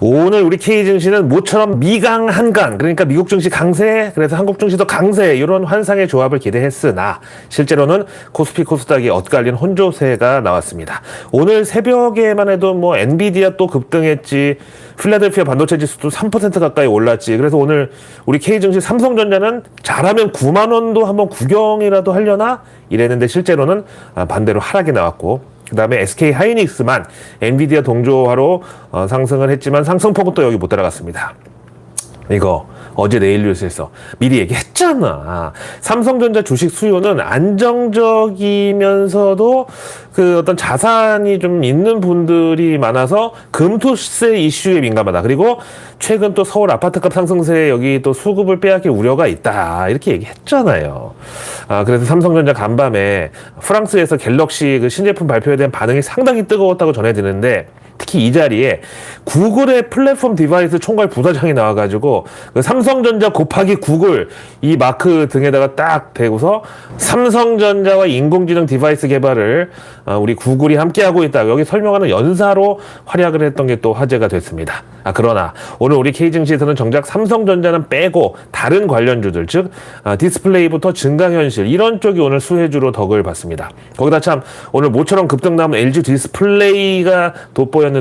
오늘 우리 K 증시는 모처럼 미강 한강, 그러니까 미국 증시 강세, 그래서 한국 증시도 강세, 이런 환상의 조합을 기대했으나 실제로는 코스피 코스닥이 엇갈린 혼조세가 나왔습니다. 오늘 새벽에만 해도 뭐 엔비디아 또 급등했지, 필라델피아 반도체 지수도 3% 가까이 올랐지. 그래서 오늘 우리 K 증시 삼성전자는 잘하면 9만 원도 한번 구경이라도 하려나 이랬는데 실제로는 반대로 하락이 나왔고, 그 다음에 SK 하이닉스만 엔비디아 동조화로 상승을 했지만 상승폭은 또 여기 못 따라갔습니다. 이거 어제 내일 뉴스에서 미리 얘기했잖아. 삼성전자 주식 수요는 안정적이면서도 그 어떤 자산이 좀 있는 분들이 많아서 금투세 이슈에 민감하다. 그리고 최근 또 서울 아파트값 상승세에 여기 또 수급을 빼앗길 우려가 있다. 이렇게 얘기했잖아요. 그래서 삼성전자 간밤에 프랑스에서 갤럭시 그 신제품 발표에 대한 반응이 상당히 뜨거웠다고 전해지는데, 특히 이 자리에 구글의 플랫폼 디바이스 총괄 부사장이 나와가지고 그 삼성전자 곱하기 구글 이 마크 등에다가 딱 대고서 삼성전자와 인공지능 디바이스 개발을 우리 구글이 함께하고 있다, 여기 설명하는 연사로 활약을 했던 게 또 화제가 됐습니다. 그러나 오늘 우리 K증시에서는 정작 삼성전자는 빼고 다른 관련주들, 즉 디스플레이부터 증강현실 이런 쪽이 오늘 수혜주로 덕을 봤습니다. 거기다 참 오늘 모처럼 급등 나온 LG 디스플레이가 돋보였는데,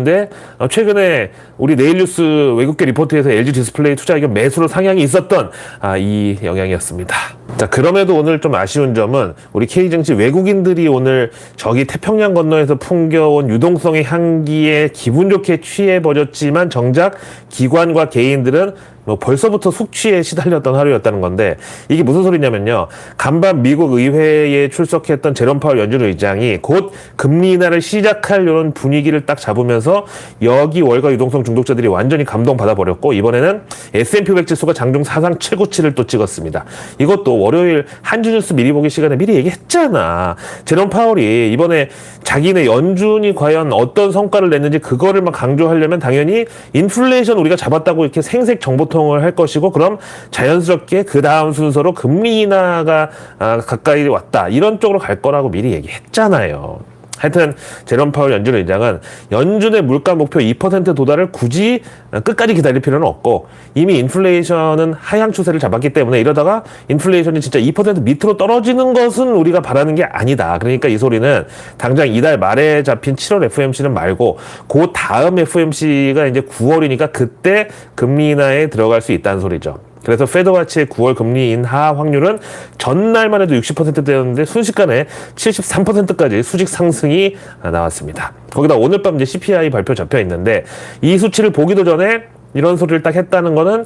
최근에 우리 내일뉴스 외국계 리포트에서 LG 디스플레이 투자 의견 매수로 상향이 있었던 이 영향이었습니다. 자, 그럼에도 오늘 좀 아쉬운 점은 우리 K증시 외국인들이 오늘 저기 태평양 건너에서 풍겨온 유동성의 향기에 기분 좋게 취해버렸지만 정작 기관과 개인들은 뭐 벌써부터 숙취에 시달렸던 하루였다는 건데, 이게 무슨 소리냐면요, 간밤 미국 의회에 출석했던 제롬 파월 연준 의장이 곧 금리 인하를 시작할 이런 분위기를 딱 잡으면서 여기 월가 유동성 중독자들이 완전히 감동받아 버렸고, 이번에는 S&P 500 지수가 장중 사상 최고치를 또 찍었습니다. 이것도 월요일 한주 뉴스 미리 보기 시간에 미리 얘기했잖아. 제롬 파월이 이번에 자기네 연준이 과연 어떤 성과를 냈는지 그거를 막 강조하려면 당연히 인플레이션 우리가 잡았다고 이렇게 생색 정보통을 할 것이고, 그럼 자연스럽게 그 다음 순서로 금리 인하가 가까이 왔다, 이런 쪽으로 갈 거라고 미리 얘기했잖아요. 하여튼 제롬 파월 연준 의장은 연준의 물가 목표 2% 도달을 굳이 끝까지 기다릴 필요는 없고, 이미 인플레이션은 하향 추세를 잡았기 때문에 이러다가 인플레이션이 진짜 2% 밑으로 떨어지는 것은 우리가 바라는 게 아니다. 그러니까 이 소리는 당장 이달 말에 잡힌 7월 FMC는 말고 그 다음 FMC가 이제 9월이니까 그때 금리 인하에 들어갈 수 있다는 소리죠. 그래서 페드와치의 9월 금리 인하 확률은 전날만 해도 60%대였는데 순식간에 73%까지 수직 상승이 나왔습니다. 거기다 오늘 밤 이제 CPI 발표 잡혀 있는데, 이 수치를 보기도 전에 이런 소리를 딱 했다는 거는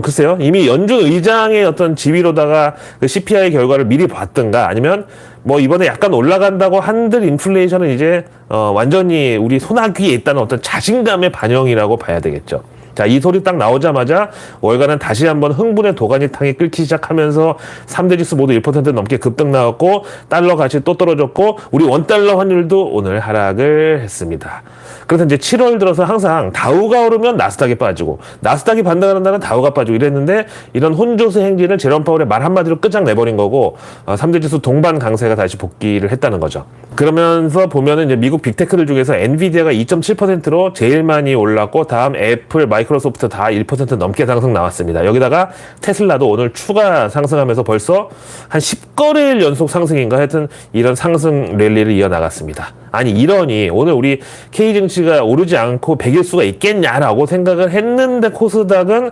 글쎄요, 이미 연준 의장의 어떤 지위로다가 그 CPI 결과를 미리 봤든가, 아니면 뭐 이번에 약간 올라간다고 한들 인플레이션은 이제 완전히 우리 손아귀에 있다는 어떤 자신감의 반영이라고 봐야 되겠죠. 자, 이 소리 딱 나오자마자 월가는 다시 한번 흥분의 도가니탕이 끓기 시작하면서 3대 지수 모두 1% 넘게 급등 나왔고, 달러 가치 또 떨어졌고, 우리 원달러 환율도 오늘 하락을 했습니다. 그래서 이제 7월 들어서 항상 다우가 오르면 나스닥이 빠지고, 나스닥이 반등하는 날은 다우가 빠지고 이랬는데, 이런 혼조세 행진을 제롬 파월의 말 한마디로 끝장내버린 거고, 3대 지수 동반 강세가 다시 복귀를 했다는 거죠. 그러면서 보면은 이제 미국 빅테크들 중에서 엔비디아가 2.7%로 제일 많이 올랐고, 다음 애플, 마이크로소프트 다 1% 넘게 상승 나왔습니다. 여기다가 테슬라도 오늘 추가 상승하면서 벌써 한 10거래일 연속 상승인가, 하여튼 이런 상승 랠리를 이어나갔습니다. 아니 이러니 오늘 우리 K증시가 오르지 않고 배길 수가 있겠냐라고 생각을 했는데, 코스닥은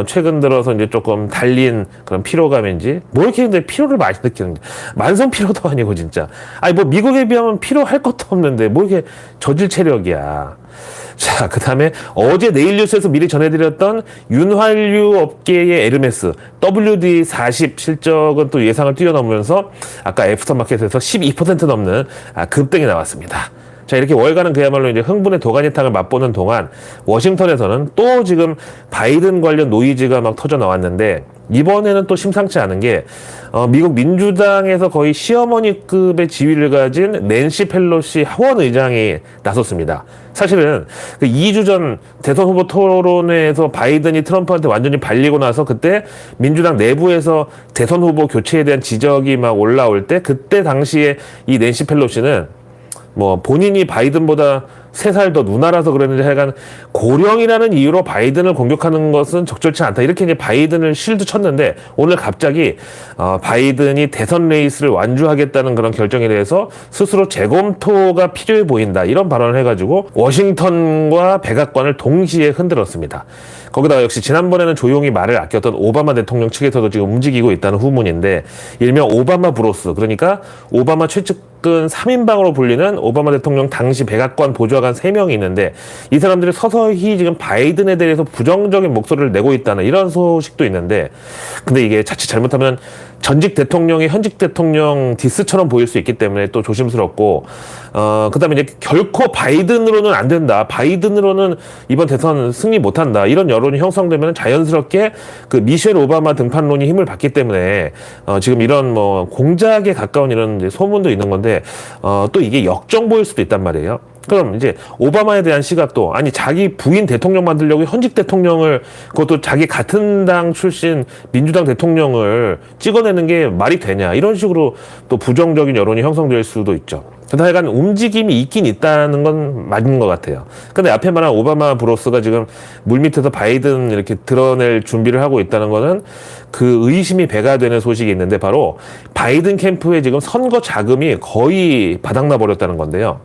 최근 들어서 이제 조금 달린 그런 피로감인지 뭐 이렇게 근데 피로를 많이 느끼는지, 만성 피로도 아니고 진짜, 아니 뭐 미국에 비하면 피로할 것도 없는데 뭐 이렇게 저질 체력이야. 자, 그 다음에 어제 내일뉴스에서 미리 전해드렸던 윤활유 업계의 에르메스 WD40 실적은 또 예상을 뛰어넘으면서 아까 애프터마켓에서 12% 넘는 급등이 나왔습니다. 자, 이렇게 월가는 그야말로 이제 흥분의 도가니탕을 맛보는 동안 워싱턴에서는 또 지금 바이든 관련 노이즈가 막 터져 나왔는데, 이번에는 또 심상치 않은 게 미국 민주당에서 거의 시어머니급의 지위를 가진 낸시 펠로시 하원 의장이 나섰습니다. 사실은 그 2주 전 대선 후보 토론회에서 바이든이 트럼프한테 완전히 발리고 나서 그때 민주당 내부에서 대선 후보 교체에 대한 지적이 막 올라올 때, 그때 당시에 이 낸시 펠로시는 뭐 본인이 바이든보다 3살 더 누나라서 그랬는지 하여간 고령이라는 이유로 바이든을 공격하는 것은 적절치 않다. 이렇게 이제 바이든을 실드 쳤는데 오늘 갑자기 바이든이 대선 레이스를 완주하겠다는 그런 결정에 대해서 스스로 재검토가 필요해 보인다. 이런 발언을 해가지고 워싱턴과 백악관을 동시에 흔들었습니다. 거기다가 역시 지난번에는 조용히 말을 아꼈던 오바마 대통령 측에서도 지금 움직이고 있다는 후문인데 일명 오바마 브로스, 그러니까 오바마 최측근 3인방으로 불리는 오바마 대통령 당시 백악관 보좌관 3명이 있는데 이 사람들이 서서히 지금 바이든에 대해서 부정적인 목소리를 내고 있다는 이런 소식도 있는데, 근데 이게 자칫 잘못하면 전직 대통령이 현직 대통령 디스처럼 보일 수 있기 때문에 또 조심스럽고, 그다음에 이제 결코 바이든으로는 안 된다, 바이든으로는 이번 대선 승리 못한다, 이런 여론이 형성되면 자연스럽게 그 미셸 오바마 등판론이 힘을 받기 때문에 지금 이런 뭐 공작에 가까운 이런 이제 소문도 있는 건데, 또 이게 역정보일 수도 있단 말이에요. 그럼 이제 오바마에 대한 시각도, 아니 자기 부인 대통령 만들려고 현직 대통령을, 그것도 자기 같은 당 출신 민주당 대통령을 찍어내는 게 말이 되냐, 이런 식으로 또 부정적인 여론이 형성될 수도 있죠. 그래서 하여간 움직임이 있긴 있다는 건 맞는 것 같아요. 근데 앞에 말한 오바마 브로스가 지금 물밑에서 바이든 이렇게 드러낼 준비를 하고 있다는 거는 그 의심이 배가 되는 소식이 있는데, 바로 바이든 캠프에 지금 선거 자금이 거의 바닥나 버렸다는 건데요.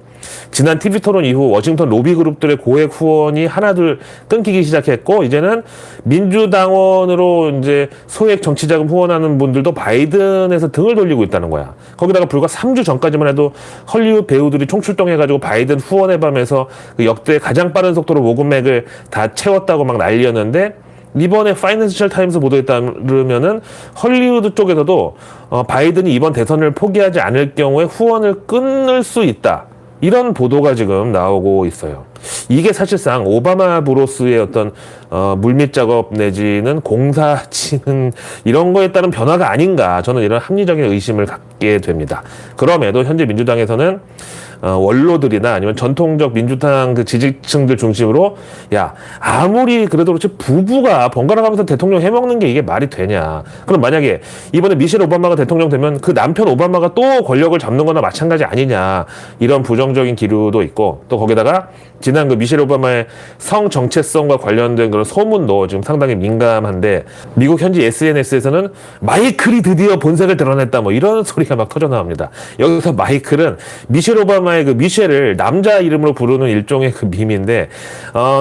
지난 TV 토론 이후 워싱턴 로비 그룹들의 고액 후원이 하나둘 끊기기 시작했고, 이제는 민주당원으로 이제 소액 정치자금 후원하는 분들도 바이든에서 등을 돌리고 있다는 거야. 거기다가 불과 3주 전까지만 해도 헐리우드 배우들이 총출동해가지고 바이든 후원의 밤에서 그 역대 가장 빠른 속도로 모금액을 다 채웠다고 막 난리였는데, 이번에 파이낸셜 타임스 보도에 따르면은 헐리우드 쪽에서도 바이든이 이번 대선을 포기하지 않을 경우에 후원을 끊을 수 있다, 이런 보도가 지금 나오고 있어요. 이게 사실상 오바마 브로스의 어떤 물밑 작업 내지는 공사 치는 이런 거에 따른 변화가 아닌가, 저는 이런 합리적인 의심을 갖게 됩니다. 그럼에도 현재 민주당에서는 원로들이나 아니면 전통적 민주당 그 지지층들 중심으로, 야, 아무리 그래도 그렇지 부부가 번갈아 가면서 대통령 해먹는 게 이게 말이 되냐. 그럼 만약에 이번에 미셸 오바마가 대통령 되면 그 남편 오바마가 또 권력을 잡는 거나 마찬가지 아니냐, 이런 부정적인 기류도 있고, 또 거기다가 지난 그 미셸 오바마의 성 정체성과 관련된 그런 소문도 지금 상당히 민감한데, 미국 현지 SNS에서는 마이클이 드디어 본색을 드러냈다, 뭐 이런 소리가 막 터져 나옵니다. 여기서 마이클은 미셸 오바마의 그 미셸을 남자 이름으로 부르는 일종의 그 밈인데,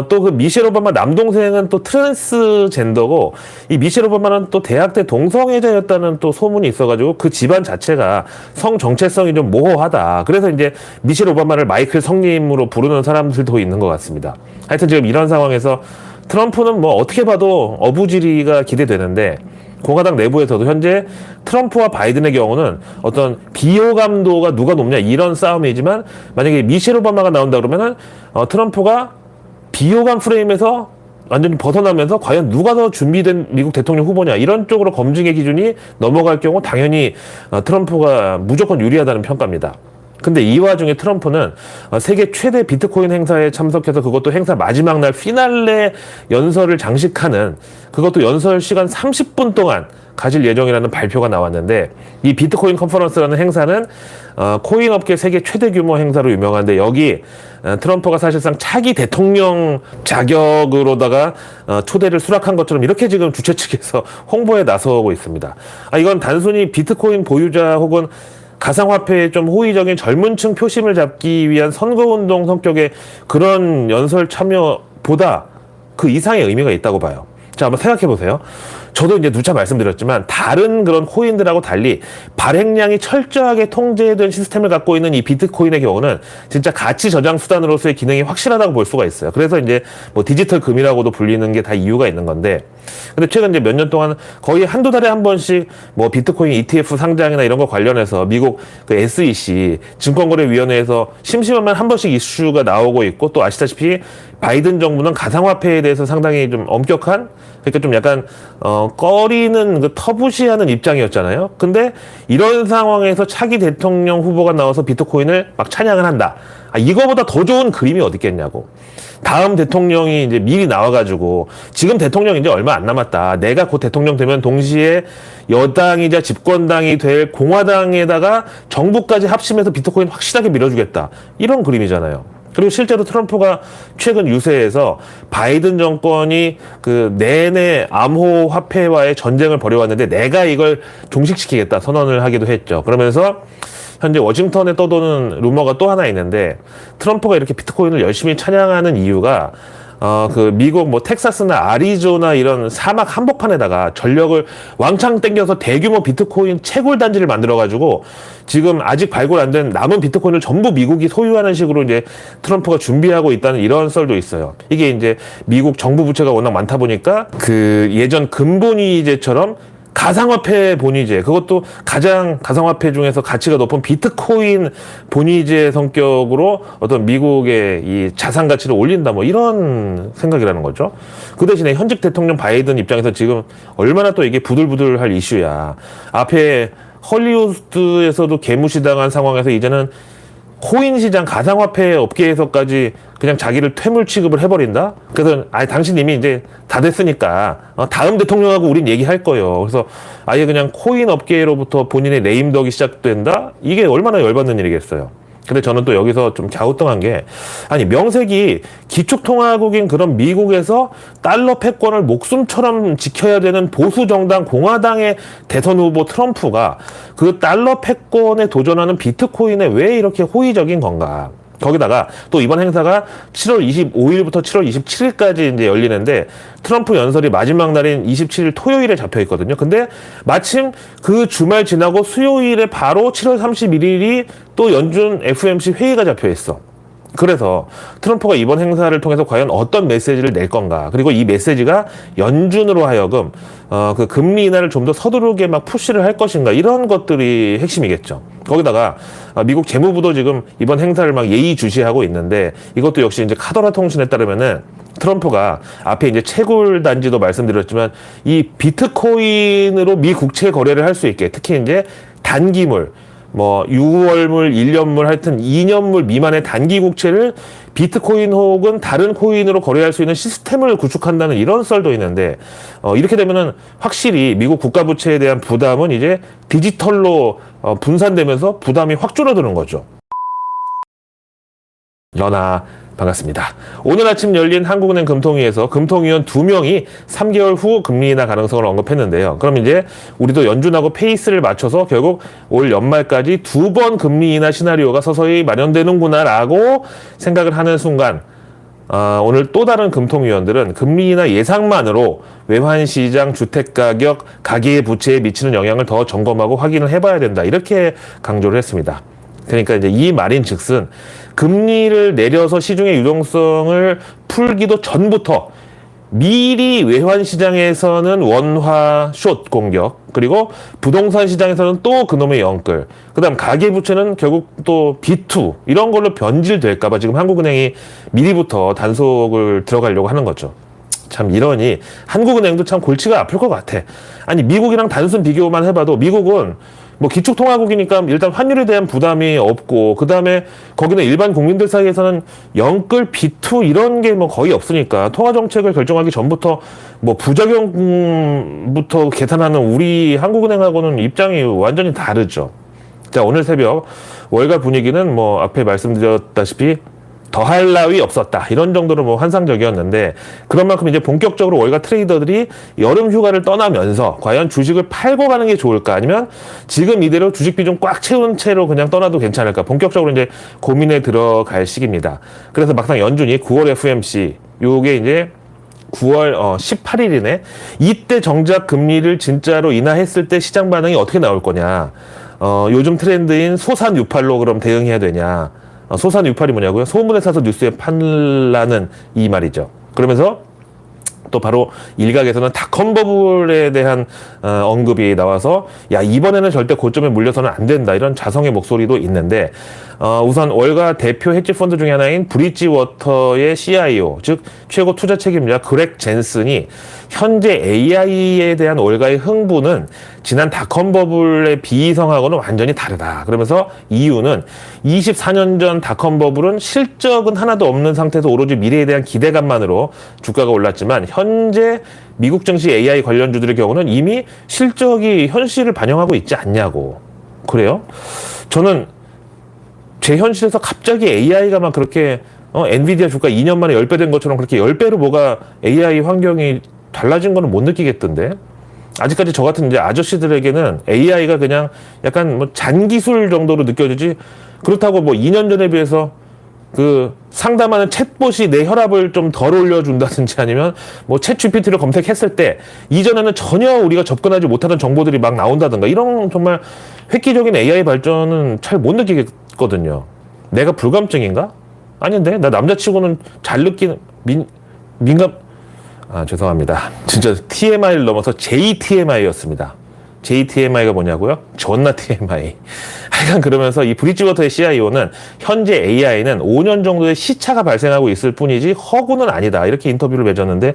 또 그 미셸 오바마 남동생은 또 트랜스젠더고, 이 미셸 오바마는 또 대학 때 동성애자였다는 또 소문이 있어가지고 그 집안 자체가 성 정체성이 좀 모호하다. 그래서 이제 미셸 오바마를 마이클 성님으로 부르는 사람들도 있는 것 같습니다. 하여튼 지금 이런 상황에서 트럼프는 뭐 어떻게 봐도 어부지리가 기대되는데, 공화당 내부에서도 현재 트럼프와 바이든의 경우는 어떤 비호감도가 누가 높냐, 이런 싸움이지만, 만약에 미셸 오바마가 나온다 그러면은 트럼프가 비호감 프레임에서 완전히 벗어나면서 과연 누가 더 준비된 미국 대통령 후보냐, 이런 쪽으로 검증의 기준이 넘어갈 경우 당연히 트럼프가 무조건 유리하다는 평가입니다. 근데 이 와중에 트럼프는 세계 최대 비트코인 행사에 참석해서, 그것도 행사 마지막 날 피날레 연설을 장식하는, 그것도 연설 시간 30분 동안 가질 예정이라는 발표가 나왔는데, 이 비트코인 컨퍼런스라는 행사는 코인 업계 세계 최대 규모 행사로 유명한데, 여기 트럼프가 사실상 차기 대통령 자격으로다가 초대를 수락한 것처럼 이렇게 지금 주최 측에서 홍보에 나서고 있습니다. 이건 단순히 비트코인 보유자 혹은 가상화폐에 좀 호의적인 젊은층 표심을 잡기 위한 선거운동 성격의 그런 연설 참여보다 그 이상의 의미가 있다고 봐요. 자, 한번 생각해 보세요. 저도 이제 누차 말씀드렸지만, 다른 그런 코인들하고 달리 발행량이 철저하게 통제된 시스템을 갖고 있는 이 비트코인의 경우는 진짜 가치 저장 수단으로서의 기능이 확실하다고 볼 수가 있어요. 그래서 이제 뭐 디지털 금이라고도 불리는 게 다 이유가 있는 건데, 근데 최근 이제 몇 년 동안 거의 한두 달에 한 번씩 뭐 비트코인 ETF 상장이나 이런 거 관련해서 미국 그 SEC 증권거래위원회에서 심심하면 한 번씩 이슈가 나오고 있고, 또 아시다시피 바이든 정부는 가상화폐에 대해서 상당히 좀 엄격한, 그러니까 좀 약간 꺼리는 그 터부시하는 입장이었잖아요. 근데 이런 상황에서 차기 대통령 후보가 나와서 비트코인을 막 찬양을 한다. 이거보다 더 좋은 그림이 어디 있겠냐고. 다음 대통령이 이제 미리 나와가지고, 지금 대통령 이제 얼마 안 남았다, 내가 곧 대통령 되면 동시에 여당이자 집권당이 될 공화당에다가 정부까지 합심해서 비트코인 확실하게 밀어주겠다, 이런 그림이잖아요. 그리고 실제로 트럼프가 최근 유세에서 바이든 정권이 그 내내 암호화폐와의 전쟁을 벌여왔는데 내가 이걸 종식시키겠다 선언을 하기도 했죠. 그러면서 현재 워싱턴에 떠도는 루머가 또 하나 있는데, 트럼프가 이렇게 비트코인을 열심히 찬양하는 이유가 그 미국 뭐 텍사스나 아리조나 이런 사막 한복판에다가 전력을 왕창 땡겨서 대규모 비트코인 채굴 단지를 만들어 가지고 지금 아직 발굴 안 된 남은 비트코인을 전부 미국이 소유하는 식으로 이제 트럼프가 준비하고 있다는 이런 썰도 있어요. 이게 이제 미국 정부 부채가 워낙 많다 보니까 그 예전 근본위제처럼 가상화폐 본위제, 그것도 가장 가상화폐 중에서 가치가 높은 비트코인 본위제 성격으로 어떤 미국의 이 자산 가치를 올린다, 뭐 이런 생각이라는 거죠. 그 대신에 현직 대통령 바이든 입장에서 지금 얼마나 또 이게 부들부들할 이슈야. 앞에 헐리우드에서도 개무시당한 상황에서 이제는 코인 시장 가상화폐 업계에서까지 그냥 자기를 퇴물 취급을 해버린다? 그래서 아예 당신 이미 이제 다 됐으니까 다음 대통령하고 우린 얘기할 거예요. 그래서 아예 그냥 코인 업계로부터 본인의 네임덕이 시작된다? 이게 얼마나 열받는 일이겠어요. 근데 저는 또 여기서 좀 갸우뚱한 게, 아니 명색이 기축통화국인 그런 미국에서 달러 패권을 목숨처럼 지켜야 되는 보수 정당 공화당의 대선 후보 트럼프가 그 달러 패권에 도전하는 비트코인에 왜 이렇게 호의적인 건가? 거기다가 또 이번 행사가 7월 25일부터 7월 27일까지 이제 열리는데, 트럼프 연설이 마지막 날인 27일 토요일에 잡혀 있거든요. 근데 마침 그 주말 지나고 수요일에 바로 7월 31일이 또 연준 FOMC 회의가 잡혀 있어. 그래서 트럼프가 이번 행사를 통해서 과연 어떤 메시지를 낼 건가, 그리고 이 메시지가 연준으로 하여금 그 금리 인하를 좀 더 서두르게 막 푸시를 할 것인가, 이런 것들이 핵심이겠죠. 거기다가 미국 재무부도 지금 이번 행사를 막 예의주시하고 있는데, 이것도 역시 이제 카더라 통신에 따르면은 트럼프가 앞에 이제 채굴 단지도 말씀드렸지만 이 비트코인으로 미 국채 거래를 할 수 있게, 특히 이제 단기물, 뭐 6월물, 1년물, 하여튼 2년물 미만의 단기 국채를 비트코인 혹은 다른 코인으로 거래할 수 있는 시스템을 구축한다는 이런 썰도 있는데, 이렇게 되면은 확실히 미국 국가 부채에 대한 부담은 이제 디지털로 분산되면서 부담이 확 줄어드는 거죠. 러나 반갑습니다. 오늘 아침 열린 한국은행 금통위에서 금통위원 2명이 3개월 후 금리 인하 가능성을 언급했는데요. 그럼 이제 우리도 연준하고 페이스를 맞춰서 결국 올 연말까지 2번 금리 인하 시나리오가 서서히 마련되는구나라고 생각을 하는 순간, 오늘 또 다른 금통위원들은 금리 인하 예상만으로 외환시장, 주택가격, 가계의 부채에 미치는 영향을 더 점검하고 확인을 해봐야 된다, 이렇게 강조를 했습니다. 그러니까 이제 이 말인즉슨 금리를 내려서 시중의 유동성을 풀기도 전부터 미리 외환 시장에서는 원화 숏 공격, 그리고 부동산 시장에서는 또 그놈의 영끌, 그다음 가계 부채는 결국 또 B2 이런 걸로 변질될까봐 지금 한국은행이 미리부터 단속을 들어가려고 하는 거죠. 참 이러니 한국은행도 참 골치가 아플 것 같아. 아니 미국이랑 단순 비교만 해봐도 미국은 뭐 기축통화국이니까 일단 환율에 대한 부담이 없고, 그 다음에 거기는 일반 국민들 사이에서는 영끌 B2 이런 게 뭐 거의 없으니까 통화정책을 결정하기 전부터 뭐 부작용부터 계산하는 우리 한국은행하고는 입장이 완전히 다르죠. 자, 오늘 새벽 월가 분위기는 뭐 앞에 말씀드렸다시피 더할 나위 없었다, 이런 정도로 뭐 환상적이었는데, 그런 만큼 이제 본격적으로 월가 트레이더들이 여름 휴가를 떠나면서 과연 주식을 팔고 가는 게 좋을까, 아니면 지금 이대로 주식 비중 꽉 채운 채로 그냥 떠나도 괜찮을까, 본격적으로 이제 고민에 들어갈 시기입니다. 그래서 막상 연준이 9월 FOMC, 요게 이제 9월 18일이네. 이때 정작 금리를 진짜로 인하했을 때 시장 반응이 어떻게 나올 거냐, 요즘 트렌드인 소산유팔로 그럼 대응해야 되냐. 소산유팔이 뭐냐고요? 소문에 사서 뉴스에 팔라는 이 말이죠. 그러면서 또 바로 일각에서는 닷컴 버블에 대한 언급이 나와서, 야 이번에는 절대 고점에 물려서는 안 된다, 이런 자성의 목소리도 있는데, 우선 월가 대표 헤지펀드 중에 하나인 브릿지워터의 CIO, 즉 최고 투자 책임자 그렉 젠슨이 현재 AI에 대한 월가의 흥부는 지난 닷컴 버블의 비이성하고는 완전히 다르다. 그러면서 이유는 24년 전 닷컴 버블은 실적은 하나도 없는 상태에서 오로지 미래에 대한 기대감만으로 주가가 올랐지만, 현재 미국 증시 AI 관련주들의 경우는 이미 실적이 현실을 반영하고 있지 않냐고. 그래요? 저는 제 현실에서 갑자기 AI가 막 그렇게 엔비디아 주가 2년 만에 10배 된 것처럼 그렇게 10배로 뭐가 AI 환경이 달라진 거는 못 느끼겠던데. 아직까지 저 같은 이제 아저씨들에게는 AI가 그냥 약간 뭐 잔기술 정도로 느껴지지, 그렇다고 뭐 2년 전에 비해서 그 상담하는 챗봇이 내 혈압을 좀 덜 올려준다든지 아니면 뭐 챗 GPT를 검색했을 때 이전에는 전혀 우리가 접근하지 못하던 정보들이 막 나온다든가 이런 정말 획기적인 AI 발전은 잘 못 느끼겠거든요. 내가 불감증인가? 아닌데? 나 남자치고는 잘 느끼는 민감. 죄송합니다. 진짜 TMI를 넘어서 JTMI였습니다. JTMI가 뭐냐고요? 존나 TMI. 하여간 그러면서 이 브릿지워터의 CIO는 현재 AI는 5년 정도의 시차가 발생하고 있을 뿐이지 허구는 아니다. 이렇게 인터뷰를 맺었는데,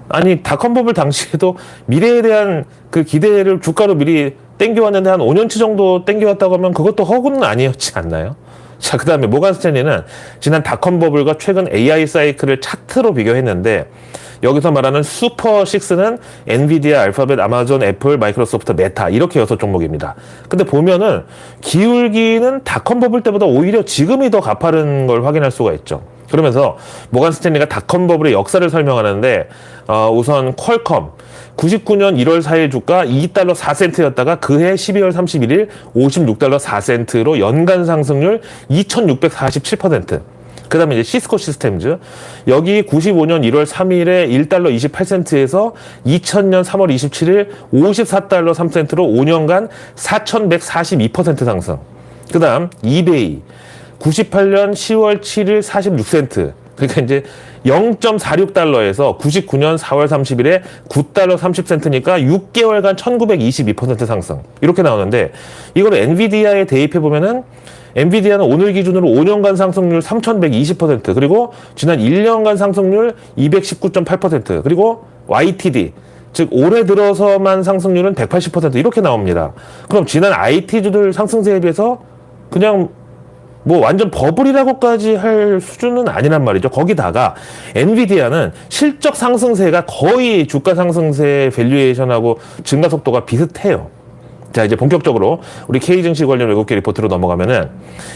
아니 닷컴 버블 당시에도 미래에 대한 그 기대를 주가로 미리 땡겨왔는데 한 5년치 정도 땡겨왔다고 하면 그것도 허구는 아니었지 않나요? 자, 그 다음에 모간 스탠리는 지난 닷컴 버블과 최근 AI 사이클을 차트로 비교했는데, 여기서 말하는 슈퍼6는 엔비디아, 알파벳, 아마존, 애플, 마이크로소프트, 메타 이렇게 6종목입니다. 근데 보면은 기울기는 닷컴 버블 때보다 오히려 지금이 더 가파른 걸 확인할 수가 있죠. 그러면서 모간 스탠리가 닷컴 버블의 역사를 설명하는데, 우선 퀄컴 99년 1월 4일 주가 2달러 4센트였다가 그해 12월 31일 56달러 4센트로 연간 상승률 2647%. 그 다음에 이제 시스코 시스템즈. 여기 95년 1월 3일에 1달러 28센트에서 2000년 3월 27일 54달러 3센트로 5년간 4142% 상승. 그 다음 이베이. 98년 10월 7일 46센트. 그러니까 이제 0.46달러에서 99년 4월 30일에 9달러 30센트니까 6개월간 1922% 상승. 이렇게 나오는데, 이걸 엔비디아에 대입해 보면은 엔비디아는 오늘 기준으로 5년간 상승률 3120%, 그리고 지난 1년간 상승률 219.8%, 그리고 YTD, 즉 올해 들어서만 상승률은 180% 이렇게 나옵니다. 그럼 지난 IT주들 상승세에 비해서 그냥 뭐 완전 버블이라고까지 할 수준은 아니란 말이죠. 거기다가 엔비디아는 실적 상승세가 거의 주가 상승세 밸류에이션하고 증가 속도가 비슷해요. 자, 이제 본격적으로 우리 K증시 관련 외국계 리포트로 넘어가면은,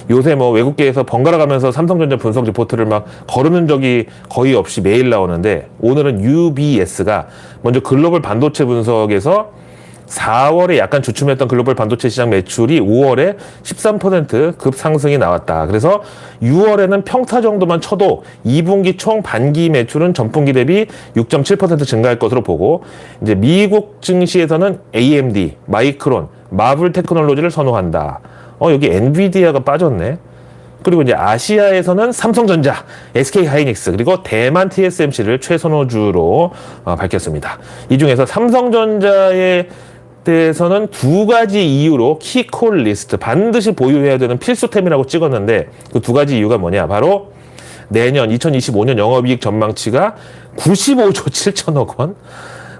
요새 뭐 외국계에서 번갈아 가면서 삼성전자 분석 리포트를 막 거르는 적이 거의 없이 매일 나오는데, 오늘은 UBS가 먼저 글로벌 반도체 분석에서 4월에 약간 주춤했던 글로벌 반도체 시장 매출이 5월에 13% 급상승이 나왔다. 그래서 6월에는 평타 정도만 쳐도 2분기 총 반기 매출은 전분기 대비 6.7% 증가할 것으로 보고, 이제 미국 증시에서는 AMD, 마이크론, 마블 테크놀로지를 선호한다. 여기 엔비디아가 빠졌네. 그리고 이제 아시아에서는 삼성전자, SK하이닉스, 그리고 대만 TSMC를 최선호주로 밝혔습니다. 이 중에서 삼성전자의 대해서는 두 가지 이유로 키콜 리스트, 반드시 보유해야 되는 필수템이라고 찍었는데, 그 두 가지 이유가 뭐냐? 바로 내년 2025년 영업이익 전망치가 95조 7천억 원.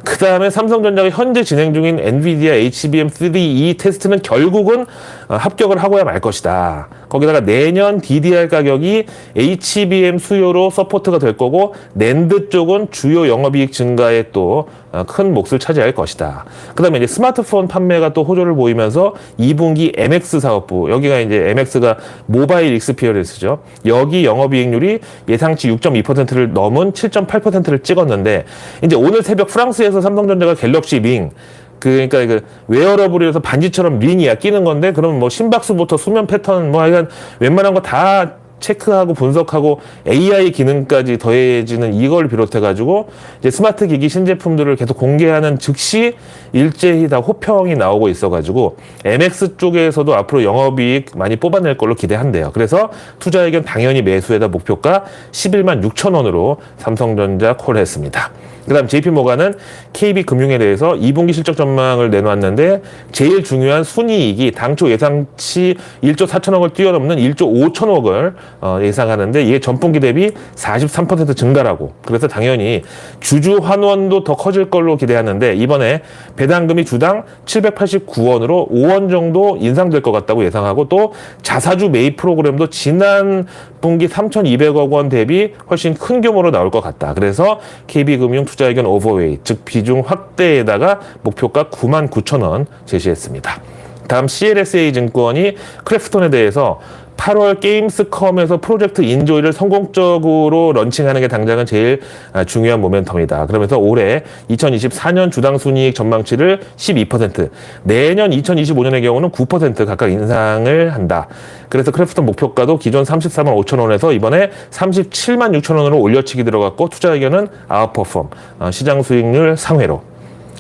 그 다음에 삼성전자가 현재 진행 중인 엔비디아 HBM3E 테스트는 결국은 합격을 하고야 말 것이다. 거기다가 내년 DDR 가격이 HBM 수요로 서포트가 될 거고, 낸드 쪽은 주요 영업이익 증가에 또 큰 몫을 차지할 것이다. 그 다음에 이제 스마트폰 판매가 또 호조를 보이면서 2분기 MX 사업부, 여기가 이제 MX가 모바일 익스피리언스죠. 여기 영업이익률이 예상치 6.2%를 넘은 7.8%를 찍었는데, 이제 오늘 새벽 프랑스에서 삼성전자가 갤럭시 링, 그러니까 그 웨어러블이라서 반지처럼 링이야, 끼는 건데, 그럼 뭐 심박수부터 수면 패턴 뭐 하여간 웬만한 거 다 체크하고 분석하고 AI 기능까지 더해지는 이걸 비롯해가지고 이제 스마트 기기 신제품들을 계속 공개하는 즉시 일제히 다 호평이 나오고 있어가지고 MX 쪽에서도 앞으로 영업이익 많이 뽑아낼 걸로 기대한대요. 그래서 투자 의견 당연히 매수에다 목표가 11만 6천 원으로 삼성전자 콜했습니다. 그 다음 JP모간은 KB금융에 대해서 2분기 실적 전망을 내놓았는데, 제일 중요한 순이익이 당초 예상치 1조 4천억을 뛰어넘는 1조 5천억을 예상하는데, 이게 전분기 대비 43% 증가라고. 그래서 당연히 주주 환원도 더 커질 걸로 기대하는데, 이번에 배당금이 주당 789원으로 5원 정도 인상될 것 같다고 예상하고, 또 자사주 매입 프로그램도 지난 분기 3,200억 원 대비 훨씬 큰 규모로 나올 것 같다. 그래서 KB금융 투자 의견 오버웨이, 즉 비중 확대에다가 목표가 99,000원 제시했습니다. 다음 CLSA 증권이 크래프톤에 대해서 8월 게임스컴에서 프로젝트 인조이를 성공적으로 런칭하는 게 당장은 제일 중요한 모멘텀이다. 그러면서 올해 2024년 주당 순이익 전망치를 12%, 내년 2025년의 경우는 9% 각각 인상을 한다. 그래서 크래프톤 목표가도 기존 34만 5천 원에서 이번에 37만 6천 원으로 올려치기 들어갔고, 투자 의견은 아웃퍼폼, 시장 수익률 상회로.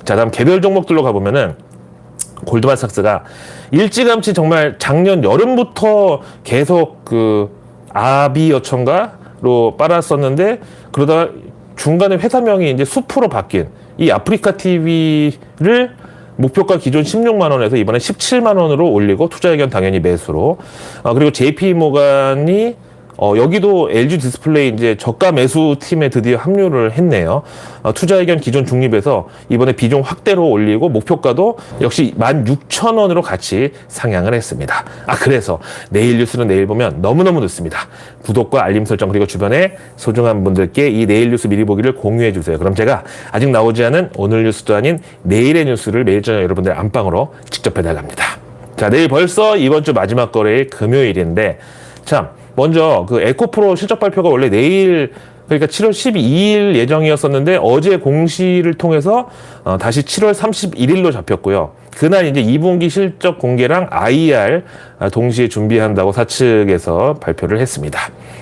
자, 다음 개별 종목들로 가보면은 골드만삭스가 일찌감치 정말 작년 여름부터 계속 그 아비어천가로 빨았었는데, 그러다가 중간에 회사명이 이제 수프로 바뀐 이 아프리카 TV를 목표가 기존 16만 원에서 이번에 17만 원으로 올리고, 투자 의견 당연히 매수로. 그리고 JP모간이 여기도 LG 디스플레이 이제 저가 매수 팀에 드디어 합류를 했네요. 투자 의견 기존 중립에서 이번에 비중 확대로 올리고, 목표가도 역시 16,000원으로 같이 상향을 했습니다. 그래서 내일 뉴스는 내일 보면 너무너무 늦습니다. 구독과 알림 설정, 그리고 주변에 소중한 분들께 이 내일 뉴스 미리 보기를 공유해 주세요. 그럼 제가 아직 나오지 않은 오늘 뉴스도 아닌 내일의 뉴스를 매일 저녁 여러분들 안방으로 직접 배달합니다. 자, 내일 벌써 이번 주 마지막 거래일 금요일인데, 참 먼저 그 에코프로 실적 발표가 원래 내일, 그러니까 7월 12일 예정이었었는데 어제 공시를 통해서 다시 7월 31일로 잡혔고요. 그날 이제 2분기 실적 공개랑 IR 동시에 준비한다고 사측에서 발표를 했습니다.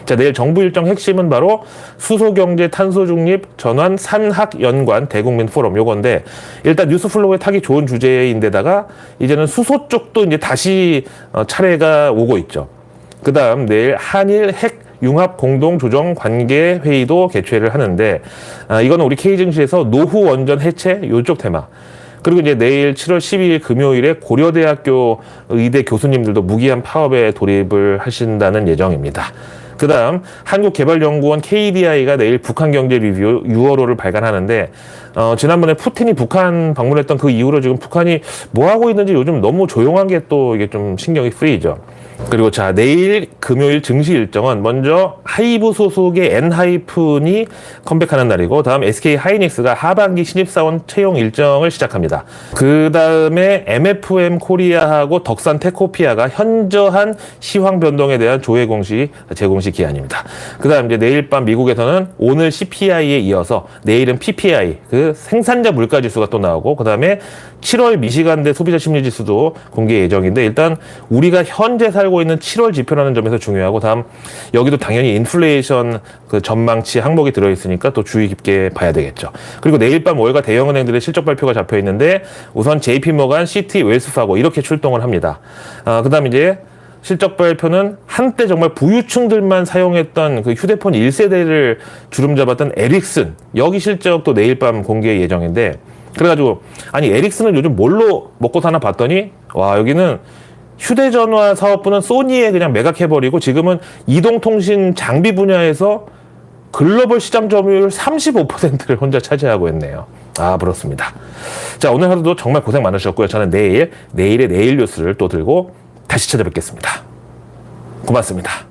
자, 내일 정부 일정 핵심은 바로 수소경제, 탄소중립, 전환, 산학연관, 대국민 포럼 요건데, 일단 뉴스플로우에 타기 좋은 주제인데다가 이제는 수소 쪽도 이제 다시 차례가 오고 있죠. 그 다음 내일 한일 핵 융합 공동 조정 관계 회의도 개최를 하는데, 이거는 우리 K증시에서 노후 원전 해체 요쪽 테마. 그리고 이제 내일 7월 12일 금요일에 고려대학교 의대 교수님들도 무기한 파업에 돌입을 하신다는 예정입니다. 그 다음 한국개발연구원 KDI가 내일 북한 경제 리뷰 6월호를 발간하는데, 지난번에 푸틴이 북한 방문했던 그 이후로 지금 북한이 뭐 하고 있는지 요즘 너무 조용한 게 또 이게 좀 신경이 쓰이죠. 그리고 자, 내일 금요일 증시 일정은 먼저 하이브 소속의 엔하이픈이 컴백하는 날이고, 다음 SK 하이닉스가 하반기 신입사원 채용 일정을 시작합니다. 그 다음에 MFM 코리아하고 덕산 테코피아가 현저한 시황 변동에 대한 조회 공시, 재공시 기한입니다. 그 다음 이제 내일 밤 미국에서는 오늘 CPI에 이어서 내일은 PPI, 그 생산자 물가 지수가 또 나오고, 그 다음에 7월 미시간대 소비자 심리 지수도 공개 예정인데, 일단 우리가 현재 살고 있는 7월 지표라는 점에서 중요하고, 다음 여기도 당연히 인플레이션 그 전망치 항목이 들어있으니까 또 주의 깊게 봐야 되겠죠. 그리고 내일 밤 월가 대형은행들의 실적 발표가 잡혀 있는데, 우선 JP모간, 시티, 웰스파고 이렇게 출동을 합니다. 그 다음 이제 실적 발표는 한때 정말 부유층들만 사용했던 그 휴대폰 1세대를 주름잡았던 에릭슨, 여기 실적도 내일 밤 공개 예정인데, 그래가지고 아니 에릭슨은 요즘 뭘로 먹고 사나 봤더니, 와, 여기는 휴대전화 사업부는 소니에 그냥 매각해버리고 지금은 이동통신 장비 분야에서 글로벌 시장 점유율 35%를 혼자 차지하고 있네요. 그렇습니다. 자, 오늘 하루도 정말 고생 많으셨고요. 저는 내일의 내일 뉴스를 또 들고 다시 찾아뵙겠습니다. 고맙습니다.